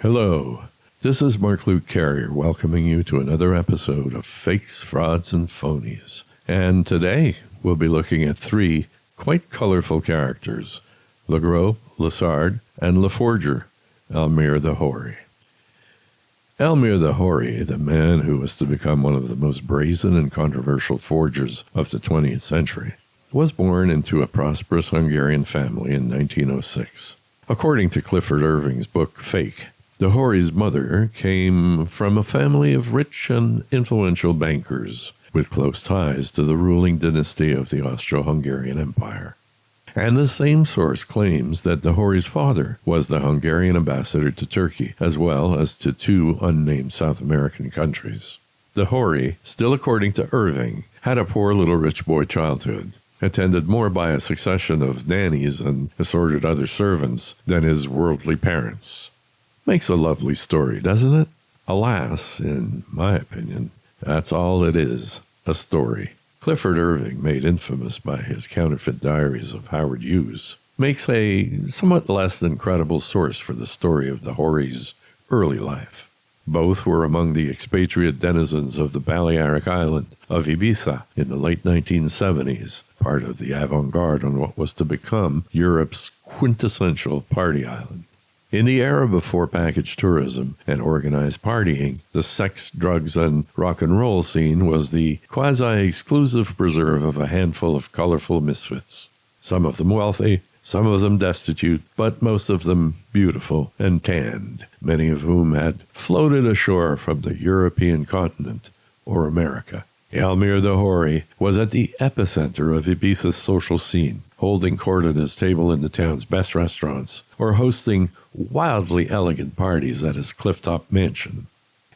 Hello, this is Mark Luke Carrier welcoming you to another episode of Fakes, Frauds, and Phonies. And today we'll be looking at three quite colorful characters, Legros, Lessard, and Laforger, Elmire the Hoary. Elmire the Hoary, the man who was to become one of the most brazen and controversial forgers of the 20th century, was born into a prosperous Hungarian family in 1906. According to Clifford Irving's book, Fake, the Hory's mother came from a family of rich and influential bankers with close ties to the ruling dynasty of the Austro-Hungarian Empire. And the same source claims that the Hory's father was the Hungarian ambassador to Turkey, as well as to two unnamed South American countries. The Hory, still according to Irving, had a poor little rich boy childhood, attended more by a succession of nannies and assorted other servants than his worldly parents. Makes a lovely story, doesn't it? Alas, in my opinion, that's all it is, a story. Clifford Irving, made infamous by his counterfeit diaries of Howard Hughes, makes a somewhat less than credible source for the story of the Hory's early life. Both were among the expatriate denizens of the Balearic island of Ibiza in the late 1970s, part of the avant-garde on what was to become Europe's quintessential party island. In the era before package tourism and organized partying, the sex, drugs, and rock and roll scene was the quasi-exclusive preserve of a handful of colorful misfits. Some of them wealthy, some of them destitute, but most of them beautiful and tanned, many of whom had floated ashore from the European continent or America. Elmire the Hoary was at the epicenter of Ibiza's social scene, holding court at his table in the town's best restaurants, or hosting wildly elegant parties at his clifftop mansion.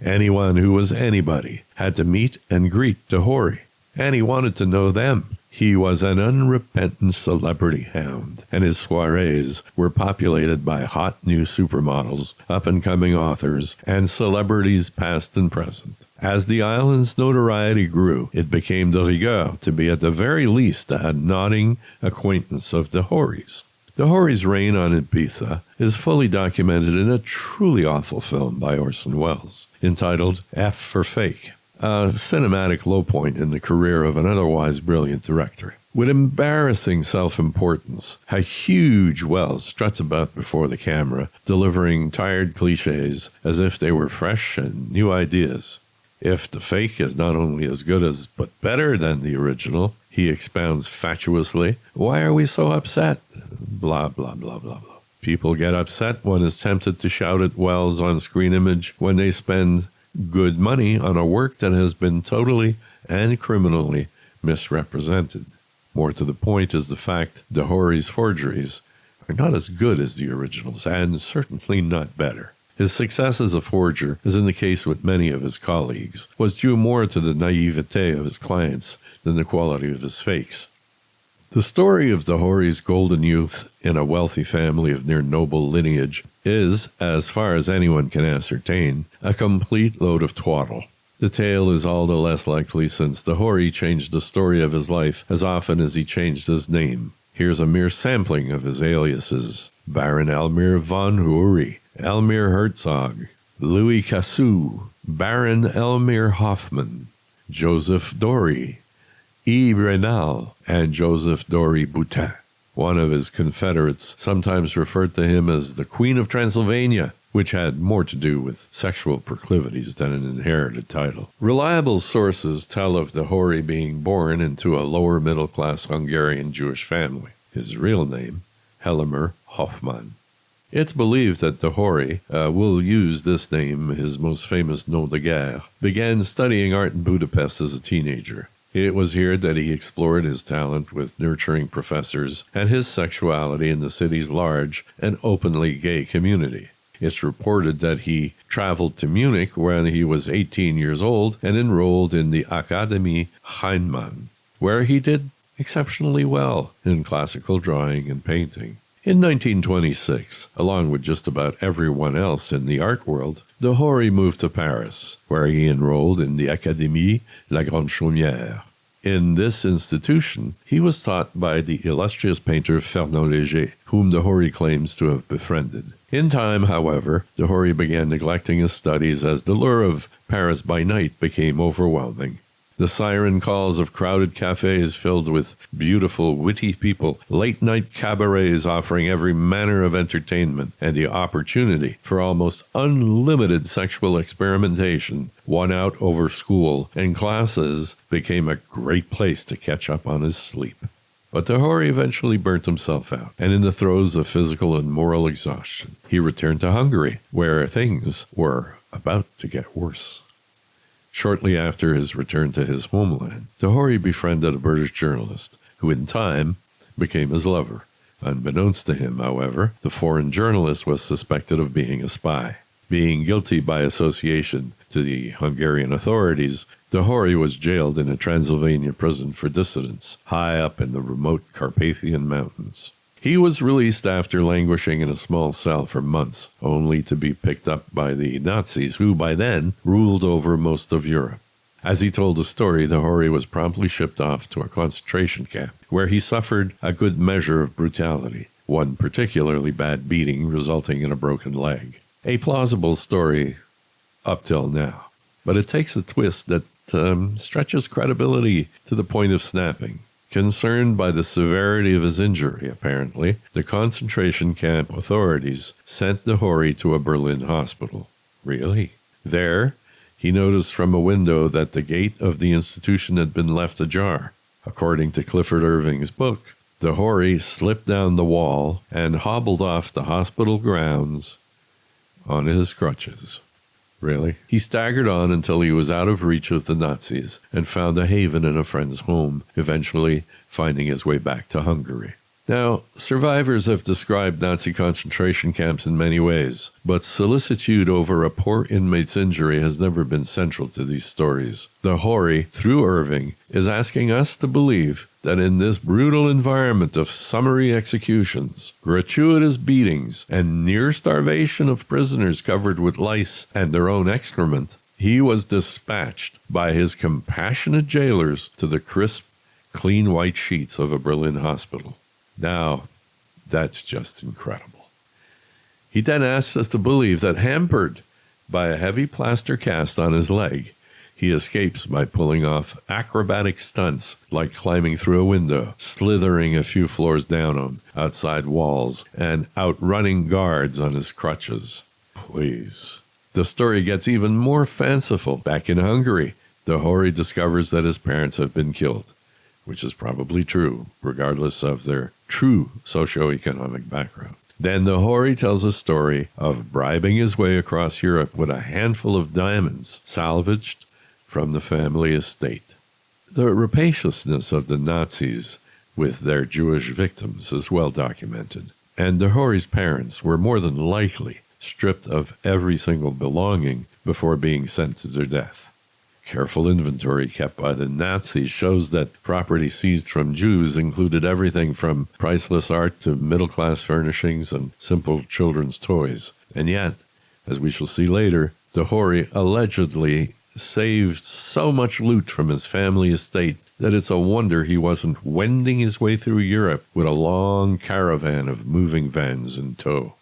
Anyone who was anybody had to meet and greet the Hory, and he wanted to know them. He was an unrepentant celebrity hound, and his soirees were populated by hot new supermodels, up-and-coming authors, and celebrities past and present. As the island's notoriety grew, it became de rigueur to be at the very least a nodding acquaintance of the Hory's. The Hory's reign on Ibiza is fully documented in a truly awful film by Orson Wells, entitled F for Fake, a cinematic low point in the career of an otherwise brilliant director. With embarrassing self-importance, how huge Wells struts about before the camera, delivering tired cliches as if they were fresh and new ideas. If the fake is not only as good as, but better than the original, he expounds fatuously, why are we so upset? Blah, blah, blah, blah, blah. People get upset. One is tempted to shout at Wells' on-screen image when they spend good money on a work that has been totally and criminally misrepresented. More to the point is the fact the Hory's forgeries are not as good as the originals, and certainly not better. His success as a forger, as in the case with many of his colleagues, was due more to the naivete of his clients than the quality of his fakes. The story of the Hory's golden youth in a wealthy family of near noble lineage is, as far as anyone can ascertain, a complete load of twaddle. The tale is all the less likely since the Hory changed the story of his life as often as he changed his name. Here's a mere sampling of his aliases: Baron Elmire von Hory, Elmire Herzog, Louis Cassou, Baron Elmire Hoffman, Joseph Dory, Yves Renal, and Joseph Dory Boutin. One of his confederates sometimes referred to him as the Queen of Transylvania, which had more to do with sexual proclivities than an inherited title. Reliable sources tell of the Hory being born into a lower middle-class Hungarian Jewish family. His real name, Elmire Hoffman. It's believed that the Hory, will use this name, his most famous nom de guerre, began studying art in Budapest as a teenager. It was here that he explored his talent with nurturing professors and his sexuality in the city's large and openly gay community. It's reported that he traveled to Munich when he was 18 years old and enrolled in the Akademie Heinemann, where he did exceptionally well in classical drawing and painting. In 1926, along with just about everyone else in the art world, the Hory moved to Paris, where he enrolled in the Académie La Grande Chaumière. In this institution, he was taught by the illustrious painter Fernand Léger, whom the Hory claims to have befriended. In time, however, the Hory began neglecting his studies as the lure of Paris by night became overwhelming. The siren calls of crowded cafes filled with beautiful, witty people, late-night cabarets offering every manner of entertainment, and the opportunity for almost unlimited sexual experimentation won out over school and classes became a great place to catch up on his sleep. But the Hory eventually burnt himself out, and in the throes of physical and moral exhaustion, he returned to Hungary, where things were about to get worse. Shortly after his return to his homeland, the Hory befriended a British journalist, who in time became his lover. Unbeknownst to him, however, the foreign journalist was suspected of being a spy. Being guilty by association to the Hungarian authorities, the Hory was jailed in a Transylvania prison for dissidents, high up in the remote Carpathian Mountains. He was released after languishing in a small cell for months, only to be picked up by the Nazis, who by then ruled over most of Europe. As he told the story, the Hory was promptly shipped off to a concentration camp, where he suffered a good measure of brutality, one particularly bad beating resulting in a broken leg. A plausible story up till now, but it takes a twist that stretches credibility to the point of snapping. Concerned by the severity of his injury, apparently, the concentration camp authorities sent the Hory to a Berlin hospital. Really? There, he noticed from a window that the gate of the institution had been left ajar. According to Clifford Irving's book, the Hory slipped down the wall and hobbled off the hospital grounds on his crutches. Really? He staggered on until he was out of reach of the Nazis and found a haven in a friend's home, eventually finding his way back to Hungary. Now, survivors have described Nazi concentration camps in many ways, but solicitude over a poor inmate's injury has never been central to these stories. The Hory, through Irving, is asking us to believe that in this brutal environment of summary executions, gratuitous beatings, and near starvation of prisoners covered with lice and their own excrement, he was dispatched by his compassionate jailers to the crisp, clean white sheets of a Berlin hospital. Now, that's just incredible. He then asks us to believe that, hampered by a heavy plaster cast on his leg, he escapes by pulling off acrobatic stunts like climbing through a window, slithering a few floors down on outside walls, and outrunning guards on his crutches. Please. The story gets even more fanciful. Back in Hungary, the Hory discovers that his parents have been killed, which is probably true, regardless of their true socioeconomic background. Then the Hory tells a story of bribing his way across Europe with a handful of diamonds salvaged from the family estate. The rapaciousness of the Nazis with their Jewish victims is well documented, and the Hory's parents were more than likely stripped of every single belonging before being sent to their death. Careful inventory kept by the Nazis shows that property seized from Jews included everything from priceless art to middle-class furnishings and simple children's toys. And yet, as we shall see later, the Hory allegedly saved so much loot from his family estate that it's a wonder he wasn't wending his way through Europe with a long caravan of moving vans in tow.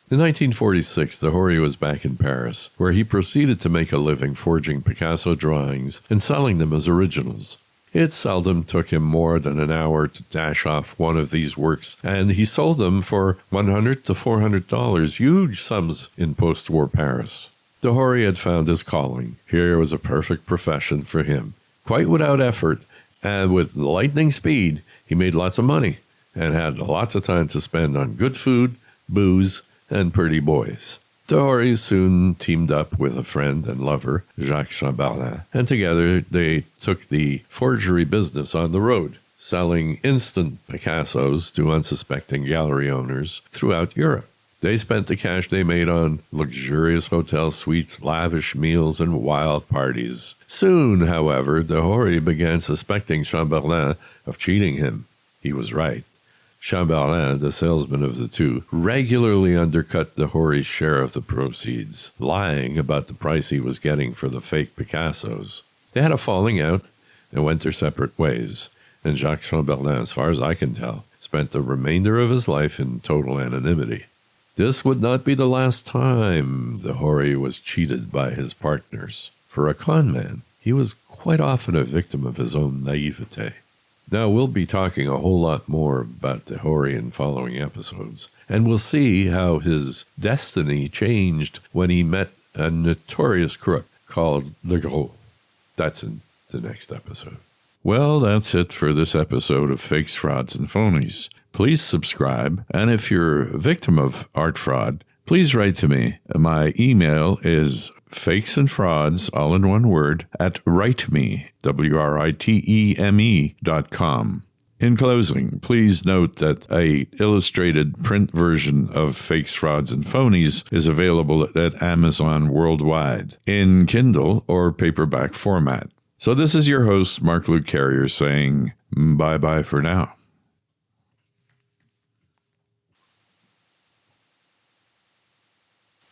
In 1946, the Hory was back in Paris, where he proceeded to make a living forging Picasso drawings and selling them as originals. It seldom took him more than an hour to dash off one of these works, and he sold them for $100 to $400, huge sums in post-war Paris. The Hory had found his calling. Here was a perfect profession for him. Quite without effort, and with lightning speed, he made lots of money and had lots of time to spend on good food, booze, and pretty boys. The Hory soon teamed up with a friend and lover, Jacques Chamberlain, and together they took the forgery business on the road, selling instant Picassos to unsuspecting gallery owners throughout Europe. They spent the cash they made on luxurious hotel suites, lavish meals, and wild parties. Soon, however, the Hory began suspecting Chamberlain of cheating him. He was right. Chamberlain, the salesman of the two, regularly undercut the Hory's share of the proceeds, lying about the price he was getting for the fake Picassos. They had a falling out, and went their separate ways. And Jacques Chamberlain, as far as I can tell, spent the remainder of his life in total anonymity. This would not be the last time the Hory was cheated by his partners. For a con man, he was quite often a victim of his own naivete. Now, we'll be talking a whole lot more about the Hory in following episodes, and we'll see how his destiny changed when he met a notorious crook called Le Gros. That's in the next episode. Well, that's it for this episode of Fakes, Frauds, and Phonies. Please subscribe, and if you're a victim of art fraud, please write to me. My email is fakesandfrauds, all in one word, at writeme, WRITEME.com. In closing, please note that a illustrated print version of Fakes, Frauds, and Phonies is available at Amazon worldwide in Kindle or paperback format. So this is your host, Mark Luke Carrier, saying bye-bye for now.